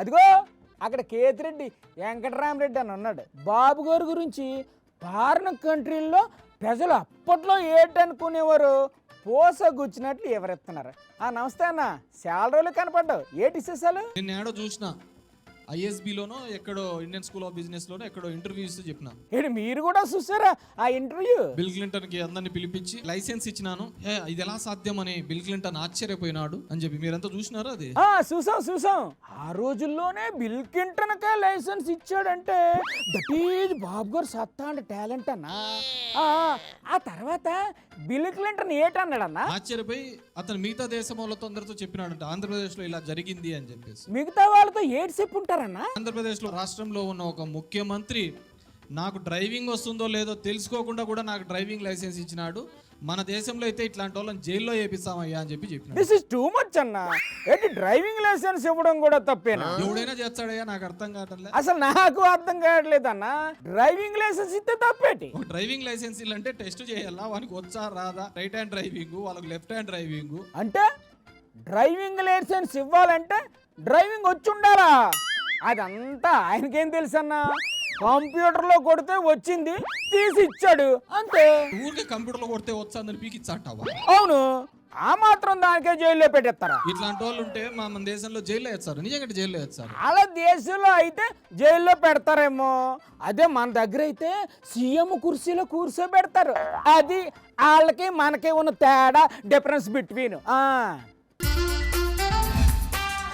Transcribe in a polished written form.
అదిగో అక్కడ కేతిరెడ్డి వెంకటరామరెడ్డి అని ఉన్నాడు. బాబు గారి గురించి ఫారిన్ కంట్రీల్లో ప్రజలు అప్పట్లో ఏటనుకునేవారు పోసగుచ్చినట్లు ఎవరెత్తున్నారు. నమస్తే అన్న, చాలా రోజులు కనపడ్డావు, ఏటి విశేషాలు? నేను ఏడో చూసిన ఐఎస్బిలోనో ఎక్కడో ఇండియన్ స్కూల్ ఆఫ్ బిజినెస్ లోనో ఎక్కడో ఇంటర్వ్యూ ఇస్తూ చెప్పిన. ఏంటి మీరు కూడా చూసారా ఆ ఇంటర్వ్యూ? బిల్ క్లింటన్ కి అందరిని పిలిపించి లైసెన్స్ ఇచ్చినాను, ఇది ఎలా సాధ్యం అని బిల్ క్లింటన్ ఆశ్చర్యపోయినాడు అని చెప్పి. మీరంతా చూసినారా అది? చూసాం. ఆ రోజుల్లోనే బిల్ క్లింటన్ కే లైసెన్స్ ఇచ్చాడంటే దట్ ఈజ్ బాబు గారు సత్తా అండ్ టాలెంట్ అన్నా. ఆ తర్వాత బిల్ క్లింటన్ ఏటన్నాడన్నా? ఆశ్చర్యపోయి అతను మిగతా దేశం వాళ్ళతో అందరితో చెప్పినాడంట, ఆంధ్రప్రదేశ్ లో ఇలా జరిగింది అని చెప్పేసి. మిగతా వాళ్ళతో ఏటి చెప్పుంటారన్నా? ఆంధ్రప్రదేశ్ లో రాష్ట్రంలో ఉన్న ఒక ముఖ్యమంత్రి నాకు డ్రైవింగ్ వస్తుందో లేదో తెలుసుకోకుండా కూడా నాకు డ్రైవింగ్ లైసెన్స్ ఇచ్చినాడు. మన దేశంలో అయితే ఇట్లాంటి వాళ్ళని జైల్లో వేపిస్తామయ్యా అని చెప్పి దిస్ ఇస్ టూ మచ్ అన్న. ఏంటి డ్రైవింగ్ లైసెన్స్ ఇవ్వడం కూడా తప్పేనా? ఎవడైనా చేస్తాడయ్యా, నాకు అర్థం కావట్లే. అసలు నాకు అర్థం కావట్లేదు అన్న, డ్రైవింగ్ లైసెన్స్ ఇస్తే తప్పేటి? డ్రైవింగ్ లైసెన్స్ అంటే టెస్ట్ చేయాలా, వానికి వచ్చా రాదా, రైట్ హ్యాండ్ డ్రైవింగ్, వాళ్ళకి లెఫ్ట్ హ్యాండ్ డ్రైవింగ్. అంటే డ్రైవింగ్ లైసెన్స్ ఇవ్వాలంటే డ్రైవింగ్ వచ్చి ఉండాలా? అదంతా ఆయనకేం తెలుసు అన్న, కంప్యూటర్లో కొడితే వచ్చింది తీసి ఇచ్చాడు అంతే. ఊరికే కంప్యూటర్లో కొడితే వచ్చా అని పీకి ఇచ్చాటవా? అవును, ఆ మాత్రం దానికే జైల్లో పెట్టేస్తారా? ఇట్లాంటి వాళ్ళు ఉంటే మన దేశంలో జైల్లో వేస్తారు, నిజంగా జైల్లో వేస్తారు. అలా దేశంలో అయితే జైల్లో పెడతారేమో, అదే మన దగ్గర అయితే సీఎం కుర్చీలో కూర్చోబెడతారు. అది వాళ్ళకి మనకి ఉన్న తేడా, డిఫరెన్స్ బిట్వీన్.